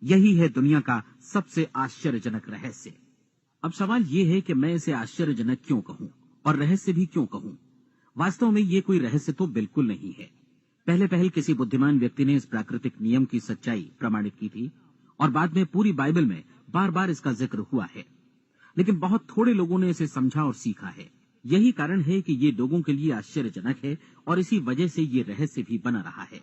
यही है दुनिया का सबसे आश्चर्यजनक रहस्य। अब सवाल यह है कि मैं इसे आश्चर्यजनक क्यों कहूं और रहस्य भी क्यों कहूं। वास्तव में ये कोई रहस्य तो बिल्कुल नहीं है। पहले पहल किसी बुद्धिमान व्यक्ति ने इस प्राकृतिक नियम की सच्चाई प्रमाणित की थी और बाद में पूरी बाइबल में बार बार इसका जिक्र हुआ है, लेकिन बहुत थोड़े लोगों ने इसे समझा और सीखा है। यही कारण है कि ये लोगों के लिए आश्चर्यजनक है और इसी वजह से ये रहस्य भी बना रहा है।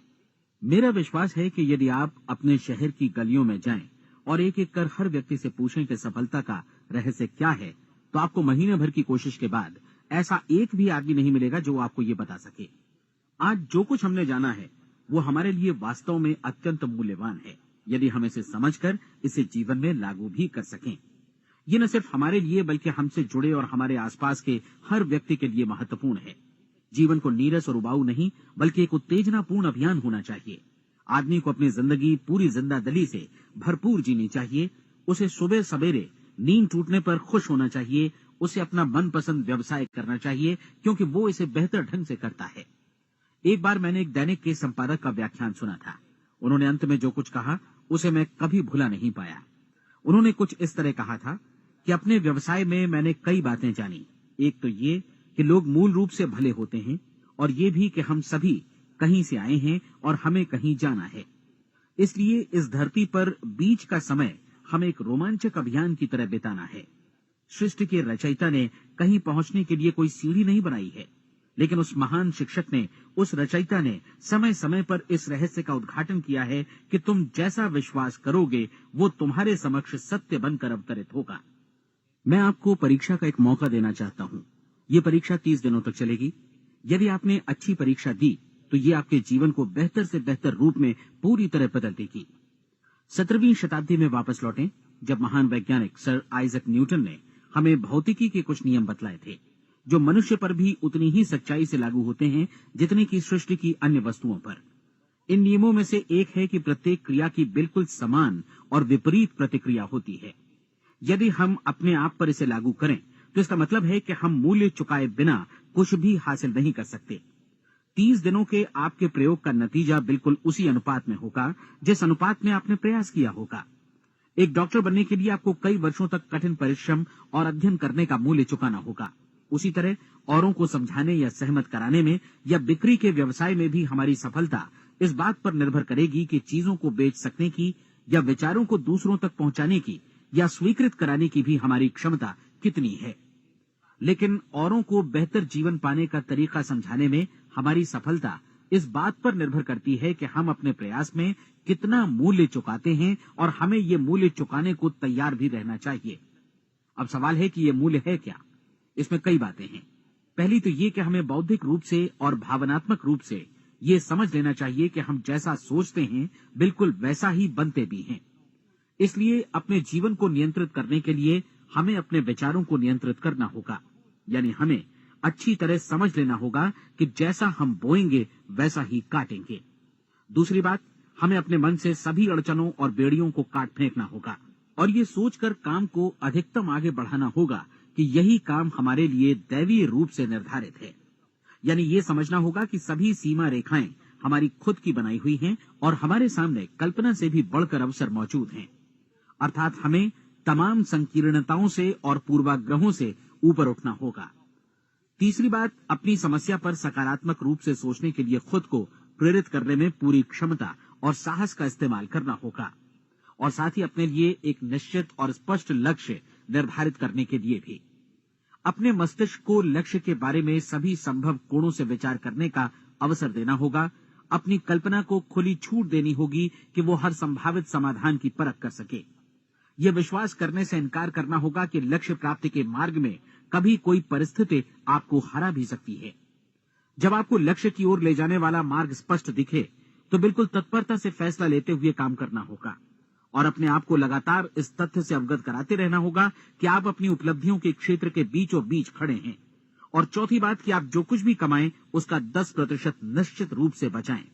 मेरा विश्वास है कि यदि आप अपने शहर की गलियों में जाएं और एक एक कर हर व्यक्ति से पूछें कि सफलता का रहस्य क्या है, तो आपको महीने भर की कोशिश के बाद ऐसा एक भी आदमी नहीं मिलेगा जो आपको ये बता सके। आज जो कुछ हमने जाना है वो हमारे लिए वास्तव में अत्यंत मूल्यवान है, यदि हम इसे समझकर इसे जीवन में लागू भी कर सकें। ये न सिर्फ हमारे लिए बल्कि हमसे जुड़े और हमारे आसपास के हर व्यक्ति के लिए महत्वपूर्ण है। जीवन को नीरस और उबाऊ नहीं बल्कि एक उत्तेजनापूर्ण अभियान होना चाहिए। आदमी को अपनी जिंदगी पूरी जिंदादिली से भरपूर जीनी चाहिए। उसे सुबह सवेरे नींद टूटने पर खुश होना चाहिए। उसे अपना मनपसंद व्यवसाय करना चाहिए क्योंकि वो इसे बेहतर ढंग से करता है। एक बार मैंने एक दैनिक के संपादक का व्याख्यान सुना था। उन्होंने अंत में जो कुछ कहा उसे मैं कभी भुला नहीं पाया। उन्होंने कुछ इस तरह कहा था कि अपने व्यवसाय में मैंने कई बातें जानी। एक तो ये कि लोग मूल रूप से भले होते हैं और ये भी कि हम सभी कहीं से आए हैं और हमें कहीं जाना है। इसलिए इस धरती पर बीच का समय हमें एक रोमांचक अभियान की तरह बिताना है। सृष्टि के रचयिता ने कहीं पहुंचने के लिए कोई सीढ़ी नहीं बनाई है, लेकिन उस महान शिक्षक ने, उस रचयिता ने समय समय पर इस रहस्य का उद्घाटन किया है कि तुम जैसा विश्वास करोगे वो तुम्हारे समक्ष सत्य बनकर अवतरित होगा। मैं आपको परीक्षा का एक मौका देना चाहता हूँ। ये परीक्षा 30 दिनों तक चलेगी। यदि आपने अच्छी परीक्षा दी तो ये आपके जीवन को बेहतर से बेहतर रूप में पूरी तरह बदल देगी। 17वीं शताब्दी में वापस लौटें, जब महान वैज्ञानिक सर आइजक न्यूटन ने हमें भौतिकी के कुछ नियम बतलाए थे, जो मनुष्य पर भी उतनी ही सच्चाई से लागू होते हैं जितनी की सृष्टि की अन्य वस्तुओं पर। इन नियमों में से एक है कि प्रत्येक क्रिया की बिल्कुल समान और विपरीत प्रतिक्रिया होती है। यदि हम अपने आप पर इसे लागू करें तो इसका मतलब है कि हम मूल्य चुकाए बिना कुछ भी हासिल नहीं कर सकते। 30 दिनों के आपके प्रयोग का नतीजा बिल्कुल उसी अनुपात में होगा जिस अनुपात में आपने प्रयास किया होगा। एक डॉक्टर बनने के लिए आपको कई वर्षों तक कठिन परिश्रम और अध्ययन करने का मूल्य चुकाना होगा। उसी तरह औरों को समझाने या सहमत कराने में या बिक्री के व्यवसाय में भी हमारी सफलता इस बात पर निर्भर करेगी कि चीजों को बेच सकने की या विचारों को दूसरों तक पहुंचाने की या स्वीकृत कराने की भी हमारी क्षमता कितनी है। लेकिन औरों को बेहतर जीवन पाने का तरीका समझाने में हमारी सफलता इस बात पर निर्भर करती है कि हम अपने प्रयास में कितना मूल्य चुकाते हैं और हमें ये मूल्य चुकाने को तैयार भी रहना चाहिए। अब सवाल है कि ये मूल्य है क्या? इसमें कई बातें हैं। पहली तो ये कि हमें बौद्धिक रूप से और भावनात्मक रूप से ये समझ लेना चाहिए कि हम जैसा सोचते हैं बिल्कुल वैसा ही बनते भी हैं। इसलिए अपने जीवन को नियंत्रित करने के लिए हमें अपने विचारों को नियंत्रित करना होगा। यानी हमें अच्छी तरह समझ लेना होगा कि जैसा हम बोएंगे वैसा ही काटेंगे। दूसरी बात, हमें अपने मन से सभी अड़चनों और बेड़ियों को काट फेंकना होगा और ये सोचकर काम को अधिकतम आगे बढ़ाना होगा कि यही काम हमारे लिए दैवीय रूप से निर्धारित है। यानी ये समझना होगा कि सभी सीमा रेखाएं हमारी खुद की बनाई हुई हैं और हमारे सामने कल्पना से भी बढ़कर अवसर मौजूद हैं। अर्थात हमें तमाम संकीर्णताओं से और पूर्वाग्रहों से ऊपर उठना होगा। तीसरी बात, अपनी समस्या पर सकारात्मक रूप से सोचने के लिए खुद को प्रेरित करने में पूरी क्षमता और साहस का इस्तेमाल करना होगा और साथ ही अपने लिए एक निश्चित और स्पष्ट लक्ष्य निर्धारित करने के लिए भी। अपने मस्तिष्क को लक्ष्य के बारे में सभी संभव कोणों से विचार करने का अवसर देना होगा। अपनी कल्पना को खुली छूट देनी होगी कि वो हर संभावित समाधान की परख कर सके। यह विश्वास करने से इनकार करना होगा कि लक्ष्य प्राप्ति के मार्ग में कभी कोई परिस्थिति आपको हरा भी सकती है। जब आपको लक्ष्य की ओर ले जाने वाला मार्ग स्पष्ट दिखे तो बिल्कुल तत्परता से फैसला लेते हुए काम करना होगा और अपने आप को लगातार इस तथ्य से अवगत कराते रहना होगा कि आप अपनी उपलब्धियों के क्षेत्र के बीचों बीच खड़े हैं। और चौथी बात कि आप जो कुछ भी कमाएं उसका 10% निश्चित रूप से बचाएं।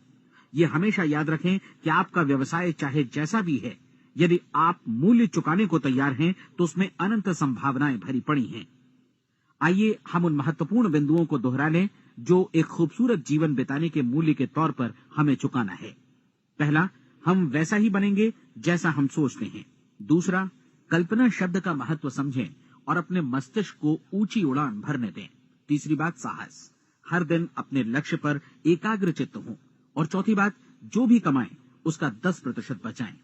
ये हमेशा याद रखें कि आपका व्यवसाय चाहे जैसा भी है, यदि आप मूल्य चुकाने को तैयार हैं तो उसमें अनंत संभावनाएं भरी पड़ी हैं। आइए हम उन महत्वपूर्ण बिंदुओं को दोहरा लें जो एक खूबसूरत जीवन बिताने के मूल्य के तौर पर हमें चुकाना है। पहला, हम वैसा ही बनेंगे जैसा हम सोचते हैं। दूसरा, कल्पना शब्द का महत्व समझें और अपने मस्तिष्क को ऊंची उड़ान भरने दें। तीसरी बात, साहस, हर दिन अपने लक्ष्य पर एकाग्र चित्त हों। और चौथी बात, जो भी कमाएं उसका 10% बचाएं।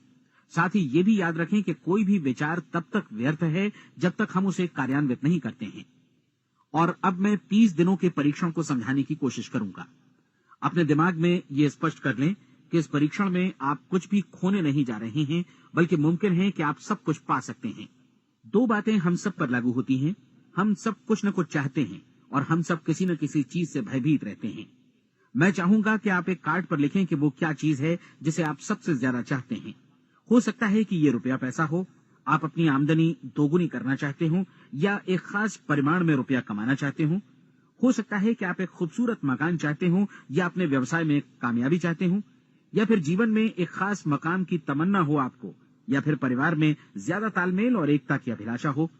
साथ ही ये भी याद रखें कि कोई भी विचार तब तक व्यर्थ है जब तक हम उसे कार्यान्वित नहीं करते हैं। और अब मैं 30 दिनों के परीक्षण को समझाने की कोशिश करूंगा। अपने दिमाग में ये स्पष्ट कर लें कि इस परीक्षण में आप कुछ भी खोने नहीं जा रहे हैं, बल्कि मुमकिन है कि आप सब कुछ पा सकते हैं। 2 बातें हम सब पर लागू होती हैं। हम सब कुछ न कुछ चाहते हैं और हम सब किसी न किसी चीज से भयभीत रहते हैं। मैं चाहूंगा कि आप एक कार्ड पर लिखें कि वो क्या चीज है जिसे आप सबसे ज्यादा चाहते हैं। हो सकता है कि ये रुपया पैसा हो, आप अपनी आमदनी दोगुनी करना चाहते हो, या एक खास परिमाण में रुपया कमाना चाहते हो सकता है कि आप एक खूबसूरत मकान चाहते हो, या अपने व्यवसाय में कामयाबी चाहते हो, या फिर जीवन में एक खास मकाम की तमन्ना हो आपको, या फिर परिवार में ज्यादा तालमेल और एकता की अभिलाषा हो।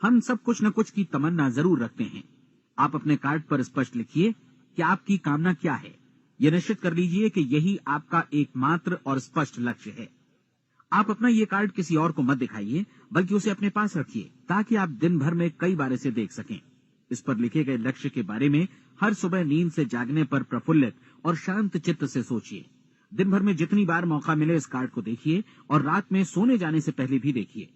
हम सब कुछ न कुछ की तमन्ना जरूर रखते हैं। आप अपने कार्ड पर स्पष्ट लिखिए कि आपकी कामना क्या है। यह निश्चित कर लीजिए कि यही आपका एकमात्र और स्पष्ट लक्ष्य है। आप अपना ये कार्ड किसी और को मत दिखाइए, बल्कि उसे अपने पास रखिए, ताकि आप दिन भर में कई बार इसे देख सकें। इस पर लिखे गए लक्ष्य के बारे में हर सुबह नींद से जागने पर प्रफुल्लित और शांत चित्त से सोचिए। दिन भर में जितनी बार मौका मिले इस कार्ड को देखिए, और रात में सोने जाने से पहले भी देखिए।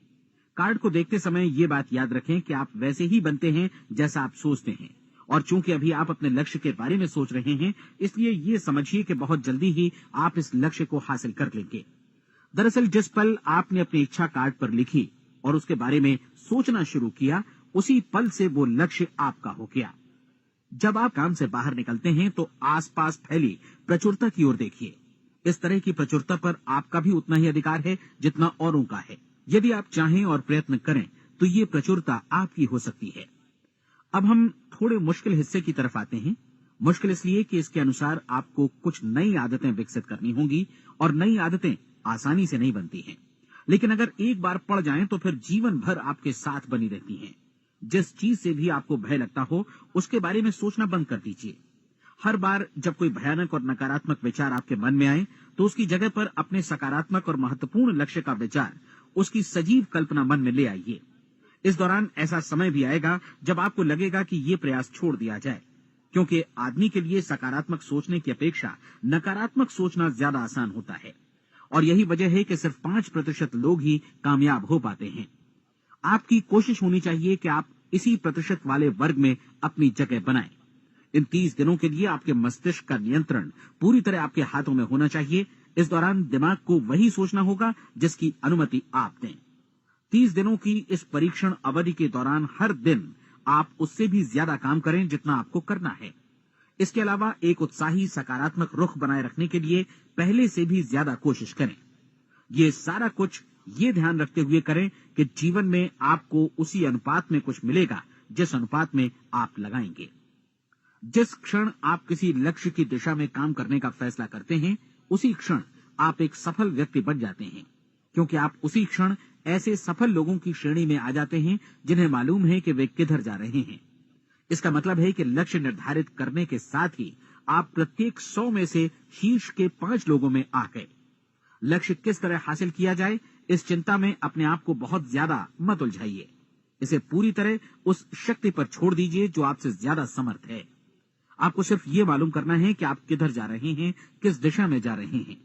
कार्ड को देखते समय ये बात याद रखें कि आप वैसे ही बनते हैं जैसा आप सोचते हैं, और चूंकि अभी आप अपने लक्ष्य के बारे में सोच रहे हैं, इसलिए ये समझिए कि बहुत जल्दी ही आप इस लक्ष्य को हासिल कर लेंगे। दरअसल जिस पल आपने अपनी इच्छा कार्ड पर लिखी और उसके बारे में सोचना शुरू किया, उसी पल से वो लक्ष्य आपका हो गया। जब आप काम से बाहर निकलते हैं तो आसपास फैली प्रचुरता की ओर देखिए। इस तरह की प्रचुरता पर आपका भी उतना ही अधिकार है जितना औरों का है। यदि आप चाहें और प्रयत्न करें तो ये प्रचुरता आपकी हो सकती है। अब हम थोड़े मुश्किल हिस्से की तरफ आते हैं। मुश्किल इसलिए कि इसके अनुसार आपको कुछ नई आदतें विकसित करनी होंगी, और नई आदतें आसानी से नहीं बनती हैं, लेकिन अगर एक बार पड़ जाएं तो फिर जीवन भर आपके साथ बनी रहती हैं। जिस चीज से भी आपको भय लगता हो, उसके बारे में सोचना बंद कर दीजिए। हर बार जब कोई भयानक और नकारात्मक विचार आपके मन में आए, तो उसकी जगह पर अपने सकारात्मक और महत्वपूर्ण लक्ष्य का विचार, उसकी सजीव कल्पना मन में ले आइए। इस दौरान ऐसा समय भी आएगा जब आपको लगेगा कि ये प्रयास छोड़ दिया जाए, क्योंकि आदमी के लिए सकारात्मक सोचने की अपेक्षा नकारात्मक सोचना ज्यादा आसान होता है। और यही वजह है कि सिर्फ 5% लोग ही कामयाब हो पाते हैं। आपकी कोशिश होनी चाहिए कि आप इसी प्रतिशत वाले वर्ग में अपनी जगह बनाएं। इन 30 दिनों के लिए आपके मस्तिष्क का नियंत्रण पूरी तरह आपके हाथों में होना चाहिए। इस दौरान दिमाग को वही सोचना होगा जिसकी अनुमति आप दें। 30 दिनों की इस परीक्षण अवधि के दौरान हर दिन आप उससे भी ज्यादा काम करें जितना आपको करना है। इसके अलावा एक उत्साही सकारात्मक रुख बनाए रखने के लिए पहले से भी ज्यादा कोशिश करें। ये सारा कुछ ये ध्यान रखते हुए करें कि जीवन में आपको उसी अनुपात में कुछ मिलेगा जिस अनुपात में आप लगाएंगे। जिस क्षण आप किसी लक्ष्य की दिशा में काम करने का फैसला करते हैं, उसी क्षण आप एक सफल व्यक्ति बन जाते हैं, क्योंकि आप उसी क्षण ऐसे सफल लोगों की श्रेणी में आ जाते हैं जिन्हें मालूम है कि वे किधर जा रहे हैं। इसका मतलब है कि लक्ष्य निर्धारित करने के साथ ही आप प्रत्येक 100 में से शीर्ष के 5 लोगों में आ गए। लक्ष्य किस तरह हासिल किया जाए, इस चिंता में अपने आप को बहुत ज्यादा मत उलझाइए। इसे पूरी तरह उस शक्ति पर छोड़ दीजिए जो आपसे ज्यादा समर्थ है। आपको सिर्फ ये मालूम करना है कि आप किधर जा रहे हैं, किस दिशा में जा रहे हैं।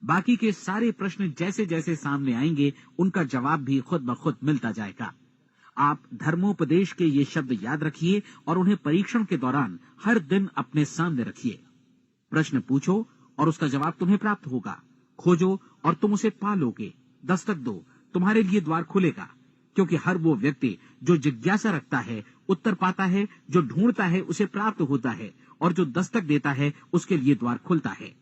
बाकी के सारे प्रश्न जैसे जैसे सामने आएंगे, उनका जवाब भी खुद ब खुद मिलता जाएगा। आप धर्मोपदेश के ये शब्द याद रखिए और उन्हें परीक्षण के दौरान हर दिन अपने सामने रखिए। प्रश्न पूछो और उसका जवाब तुम्हें प्राप्त होगा। खोजो और तुम उसे पा लोगे। दस्तक दो, तुम्हारे लिए द्वार खुलेगा, क्योंकि हर वो व्यक्ति जो जिज्ञासा रखता है उत्तर पाता है, जो ढूंढता है उसे प्राप्त होता है, और जो दस्तक देता है उसके लिए द्वार खुलता है।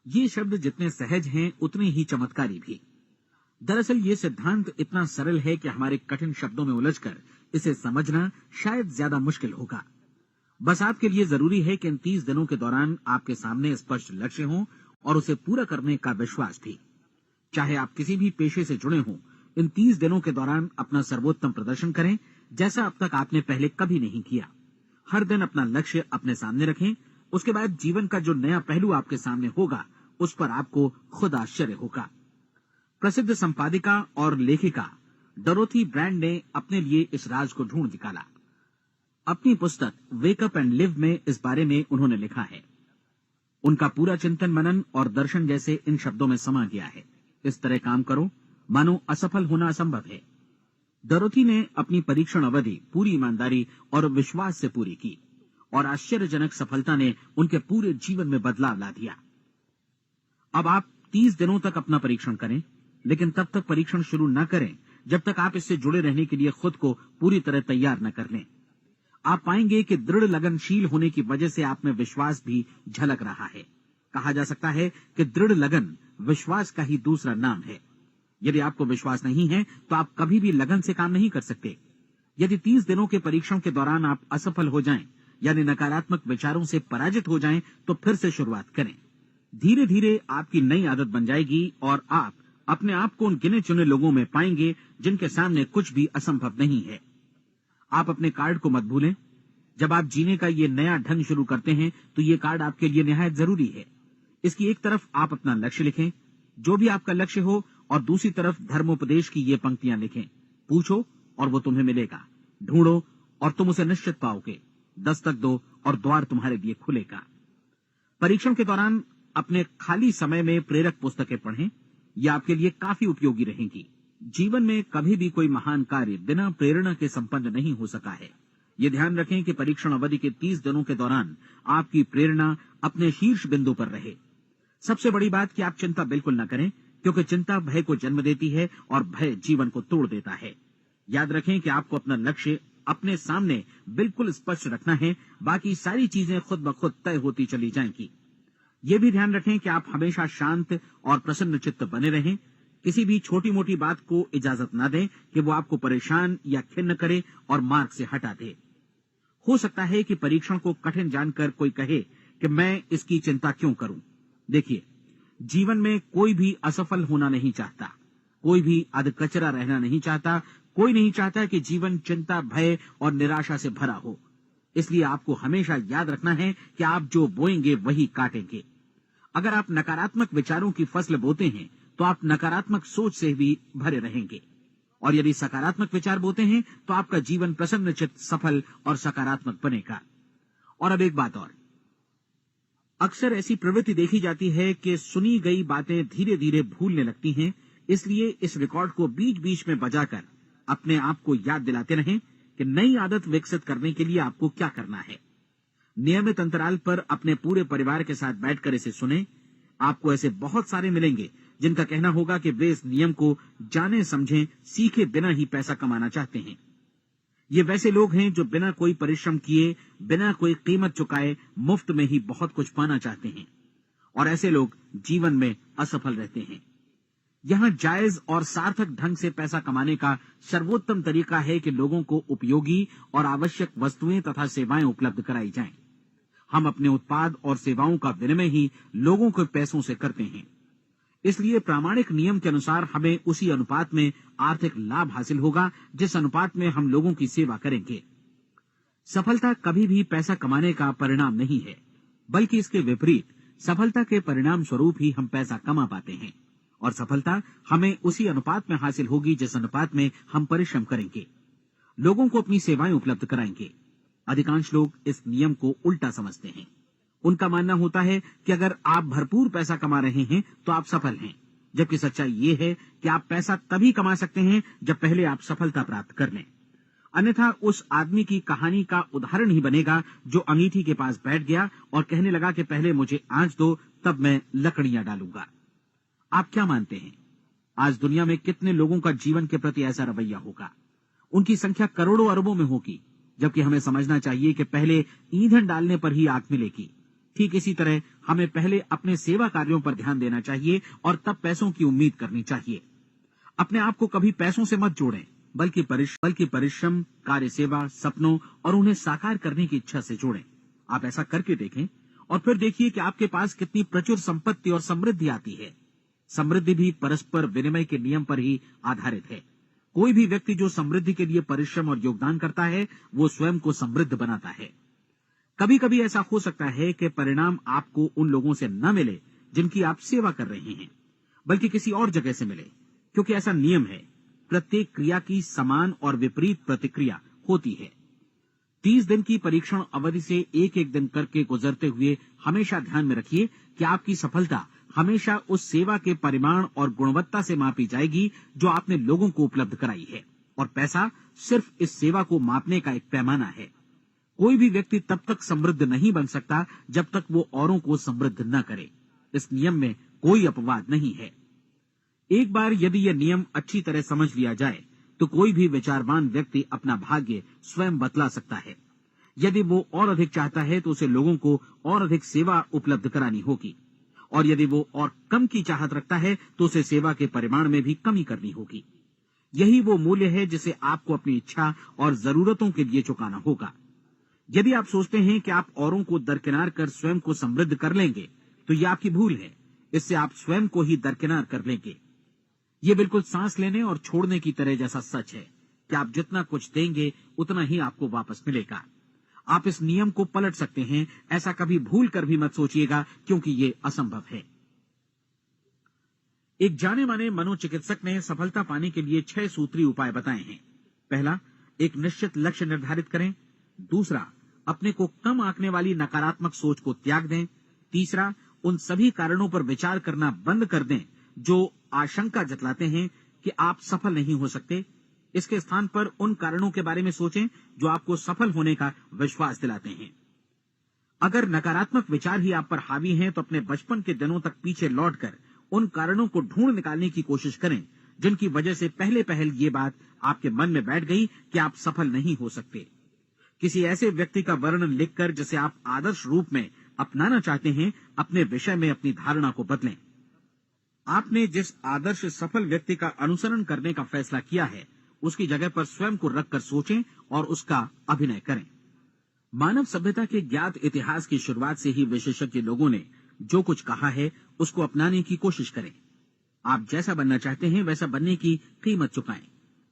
ये शब्द जितने सहज हैं उतने ही चमत्कारी भी। दरअसल ये सिद्धांत इतना सरल है कि हमारे कठिन शब्दों में उलझकर इसे समझना शायद ज्यादा मुश्किल होगा। बस आपके लिए जरूरी है कि इन 30 दिनों के दौरान आपके सामने स्पष्ट लक्ष्य हो और उसे पूरा करने का विश्वास भी। चाहे आप किसी भी पेशे से जुड़े हों, इन 30 दिनों के दौरान अपना सर्वोत्तम प्रदर्शन करें, जैसा अब तक आपने पहले कभी नहीं किया। हर दिन अपना लक्ष्य अपने सामने रखें। उसके बाद जीवन का जो नया पहलू आपके सामने होगा, उस पर आपको खुद आश्चर्य होगा। प्रसिद्ध संपादिका और लेखिका डोरोथी ब्रैंड ने अपने लिए इस राज को ढूंढ निकाला। अपनी पुस्तक वेक अप एंड लिव में इस बारे में उन्होंने लिखा है। उनका पूरा चिंतन मनन और दर्शन जैसे इन शब्दों में समा गया है। इस तरह काम करो मानो असफल होना असंभव है। डोरोथी ने अपनी परीक्षण अवधि पूरी ईमानदारी और विश्वास से पूरी की और आश्चर्यजनक सफलता ने उनके पूरे जीवन में बदलाव ला दिया। अब आप 30 दिनों तक अपना परीक्षण करें, लेकिन तब तक परीक्षण शुरू न करें जब तक आप इससे जुड़े रहने के लिए खुद को पूरी तरह तैयार न कर लें। आप पाएंगे कि दृढ़ लगनशील होने की वजह से आप में विश्वास भी झलक रहा है। कहा जा सकता है कि दृढ़ लगन विश्वास का ही दूसरा नाम है। यदि आपको विश्वास नहीं है तो आप कभी भी लगन से काम नहीं कर सकते। यदि 30 दिनों के परीक्षण के दौरान आप असफल हो जाएं, यानी नकारात्मक विचारों से पराजित हो जाएं, तो फिर से शुरुआत करें। धीरे धीरे आपकी नई आदत बन जाएगी और आप अपने आप को उन गिने चुने लोगों में पाएंगे जिनके सामने कुछ भी असंभव नहीं है। आप अपने कार्ड को मत भूलें। जब आप जीने का ये नया ढंग शुरू करते हैं तो ये कार्ड आपके लिए निहायत जरूरी है। इसकी एक तरफ आप अपना लक्ष्य लिखें, जो भी आपका लक्ष्य हो, और दूसरी तरफ धर्मोपदेश की ये पंक्तियां लिखें। पूछो और वो तुम्हें मिलेगा, ढूंढो और तुम उसे निश्चित पाओगे, दस्तक दो और द्वार तुम्हारे लिए खुलेगा। परीक्षण के दौरान अपने खाली समय में प्रेरक पुस्तकें पढ़ें। ये आपके लिए काफी उपयोगी रहेंगी। जीवन में कभी भी कोई महान कार्य बिना प्रेरणा के संपन्न नहीं हो सका है। ये ध्यान रखें कि परीक्षण अवधि के 30 दिनों के दौरान आपकी प्रेरणा अपने शीर्ष बिंदु पर रहे। सबसे बड़ी बात कि आप चिंता बिल्कुल न करें, क्योंकि चिंता भय को जन्म देती है और भय जीवन को तोड़ देता है। याद रखें कि आपको अपना लक्ष्य अपने सामने बिल्कुल स्पष्ट रखना है, बाकी सारी चीजें खुद ब खुद तय होती चली जाएंगी। ये भी ध्यान रखें कि आप हमेशा शांत और प्रसन्न चित्त बने रहें। किसी भी छोटी मोटी बात को इजाजत न दें कि वो आपको परेशान या खिन्न करे और मार्ग से हटा दे। हो सकता है कि परीक्षण को कठिन जानकर कोई कहे कि मैं इसकी चिंता क्यों करूं। देखिए, जीवन में कोई भी असफल होना नहीं चाहता, कोई भी अधकचरा रहना नहीं चाहता, कोई नहीं चाहता कि जीवन चिंता, भय और निराशा से भरा हो। इसलिए आपको हमेशा याद रखना है कि आप जो बोएंगे वही काटेंगे। अगर आप नकारात्मक विचारों की फसल बोते हैं तो आप नकारात्मक सोच से भी भरे रहेंगे, और यदि सकारात्मक विचार बोते हैं तो आपका जीवन प्रसन्नचित्त, सफल और सकारात्मक बनेगा। और अब एक बात और, अक्सर ऐसी प्रवृत्ति देखी जाती है कि सुनी गई बातें धीरे धीरे भूलने लगती हैं। इसलिए इस रिकॉर्ड को बीच बीच में बजाकर अपने आप को याद दिलाते रहें कि नई आदत विकसित करने के लिए आपको क्या करना है। नियमित अंतराल पर अपने पूरे परिवार के साथ बैठकर इसे सुने। आपको ऐसे बहुत सारे मिलेंगे जिनका कहना होगा कि वे इस नियम को जाने समझे सीखे बिना ही पैसा कमाना चाहते हैं। ये वैसे लोग हैं जो बिना कोई परिश्रम किए, बिना कोई कीमत चुकाए मुफ्त में ही बहुत कुछ पाना चाहते हैं, और ऐसे लोग जीवन में असफल रहते हैं। यहाँ जायज और सार्थक ढंग से पैसा कमाने का सर्वोत्तम तरीका है कि लोगों को उपयोगी और आवश्यक वस्तुएं तथा सेवाएं उपलब्ध कराई जाएं। हम अपने उत्पाद और सेवाओं का विनिमय ही लोगों के पैसों से करते हैं। इसलिए प्रामाणिक नियम के अनुसार हमें उसी अनुपात में आर्थिक लाभ हासिल होगा जिस अनुपात में हम लोगों की सेवा करेंगे। सफलता कभी भी पैसा कमाने का परिणाम नहीं है, बल्कि इसके विपरीत सफलता के परिणाम स्वरूप ही हम पैसा कमा पाते हैं, और सफलता हमें उसी अनुपात में हासिल होगी जिस अनुपात में हम परिश्रम करेंगे, लोगों को अपनी सेवाएं उपलब्ध कराएंगे। अधिकांश लोग इस नियम को उल्टा समझते हैं। उनका मानना होता है कि अगर आप भरपूर पैसा कमा रहे हैं तो आप सफल हैं, जबकि सच्चाई ये है कि आप पैसा तभी कमा सकते हैं जब पहले आप सफलता प्राप्त कर लें। अन्यथा उस आदमी की कहानी का उदाहरण ही बनेगा जो अंगीठी के पास बैठ गया और कहने लगा कि पहले मुझे आंच दो, तब मैं लकड़ियां डालूंगा। आप क्या मानते हैं, आज दुनिया में कितने लोगों का जीवन के प्रति ऐसा रवैया होगा? उनकी संख्या करोड़ों अरबों में होगी, जबकि हमें समझना चाहिए कि पहले ईंधन डालने पर ही आग मिलेगी। ठीक इसी तरह हमें पहले अपने सेवा कार्यों पर ध्यान देना चाहिए और तब पैसों की उम्मीद करनी चाहिए। अपने आप को कभी पैसों से मत जोड़ें, बल्कि परिश्रम, कार्य सेवा, सपनों और उन्हें साकार करने की इच्छा से जोड़ें। आप ऐसा करके देखें और फिर देखिए कि आपके पास कितनी प्रचुर संपत्ति और समृद्धि आती है। समृद्धि भी परस्पर विनिमय के नियम पर ही आधारित है। कोई भी व्यक्ति जो समृद्धि के लिए परिश्रम और योगदान करता है, वो स्वयं को समृद्ध बनाता है। कभी कभी ऐसा हो सकता है कि परिणाम आपको उन लोगों से न मिले जिनकी आप सेवा कर रहे हैं, बल्कि किसी और जगह से मिले, क्योंकि ऐसा नियम है, प्रत्येक क्रिया की समान और विपरीत प्रतिक्रिया होती है। 30 दिन की परीक्षण अवधि से एक एक दिन करके गुजरते हुए हमेशा ध्यान में रखिए कि आपकी सफलता हमेशा उस सेवा के परिमाण और गुणवत्ता से मापी जाएगी जो आपने लोगों को उपलब्ध कराई है, और पैसा सिर्फ इस सेवा को मापने का एक पैमाना है। कोई भी व्यक्ति तब तक समृद्ध नहीं बन सकता जब तक वो औरों को समृद्ध न करे। इस नियम में कोई अपवाद नहीं है। एक बार यदि यह नियम अच्छी तरह समझ लिया जाए तो कोई भी विचारवान व्यक्ति अपना भाग्य स्वयं बतला सकता है। यदि वो और अधिक चाहता है तो उसे लोगों को और अधिक सेवा उपलब्ध करानी होगी, और यदि वो और कम की चाहत रखता है तो उसे सेवा के परिमाण में भी कमी करनी होगी। यही वो मूल्य है जिसे आपको अपनी इच्छा और जरूरतों के लिए चुकाना होगा। यदि आप सोचते हैं कि आप औरों को दरकिनार कर स्वयं को समृद्ध कर लेंगे तो यह आपकी भूल है। इससे आप स्वयं को ही दरकिनार कर लेंगे। ये बिल्कुल सांस लेने और छोड़ने की तरह जैसा सच है कि आप जितना कुछ देंगे उतना ही आपको वापस मिलेगा। आप इस नियम को पलट सकते हैं, ऐसा कभी भूल कर भी मत सोचिएगा, क्योंकि ये असंभव है। एक जाने माने मनोचिकित्सक ने सफलता पाने के लिए 6 सूत्री उपाय बताए हैं। पहला, एक निश्चित लक्ष्य निर्धारित करें। दूसरा, अपने को कम आंकने वाली नकारात्मक सोच को त्याग दें। तीसरा, उन सभी कारणों पर विचार करना बंद कर दें जो आशंका जतलाते हैं कि आप सफल नहीं हो सकते। इसके स्थान पर उन कारणों के बारे में सोचें जो आपको सफल होने का विश्वास दिलाते हैं। अगर नकारात्मक विचार ही आप पर हावी हैं तो अपने बचपन के दिनों तक पीछे लौटकर उन कारणों को ढूंढ निकालने की कोशिश करें जिनकी वजह से पहले पहल ये बात आपके मन में बैठ गई कि आप सफल नहीं हो सकते। किसी ऐसे व्यक्ति का वर्णन लिखकर जिसे आप आदर्श रूप में अपनाना चाहते हैं, अपने विषय में अपनी धारणा को बदलें। आपने जिस आदर्श सफल व्यक्ति का अनुसरण करने का फैसला किया है उसकी जगह पर स्वयं को रखकर सोचें और उसका अभिनय करें। मानव सभ्यता के ज्ञात इतिहास की शुरुआत से ही विशेषज्ञ लोगों ने जो कुछ कहा है उसको अपनाने की कोशिश करें। आप जैसा बनना चाहते हैं वैसा बनने की कीमत चुकाएं।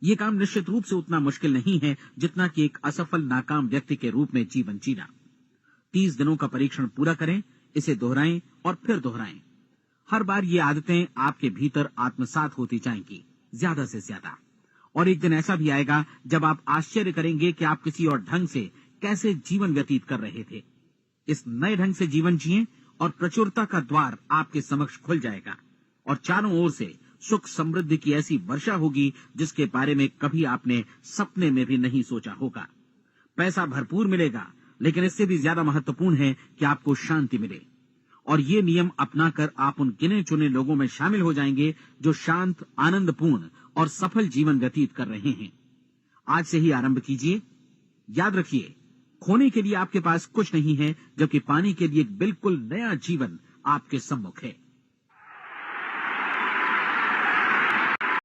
ये काम निश्चित रूप से उतना मुश्किल नहीं है जितना कि एक असफल नाकाम व्यक्ति के रूप में जीवन जीना। 30 दिनों का परीक्षण पूरा करें, इसे दोहराएं और फिर दोहराएं। हर बार ये आदतें आपके भीतर आत्मसात होती जाएंगी, ज्यादा से ज्यादा। और एक दिन ऐसा भी आएगा जब आप आश्चर्य करेंगे कि आप किसी और ढंग से कैसे जीवन व्यतीत कर रहे थे। इस नए ढंग से जीवन जिएं और प्रचुरता का द्वार आपके समक्ष खुल जाएगा और चारों ओर से सुख समृद्धि की ऐसी वर्षा होगी जिसके बारे में कभी आपने सपने में भी नहीं सोचा होगा। पैसा भरपूर मिलेगा, लेकिन इससे भी ज्यादा महत्वपूर्ण है कि आपको शांति मिले। और ये नियम अपनाकर आप उन गिने चुने लोगों में शामिल हो जाएंगे जो शांत, आनंदपूर्ण और सफल जीवन व्यतीत कर रहे हैं। आज से ही आरंभ कीजिए। याद रखिए, खोने के लिए आपके पास कुछ नहीं है, जबकि पाने के लिए एक बिल्कुल नया जीवन आपके सम्मुख है।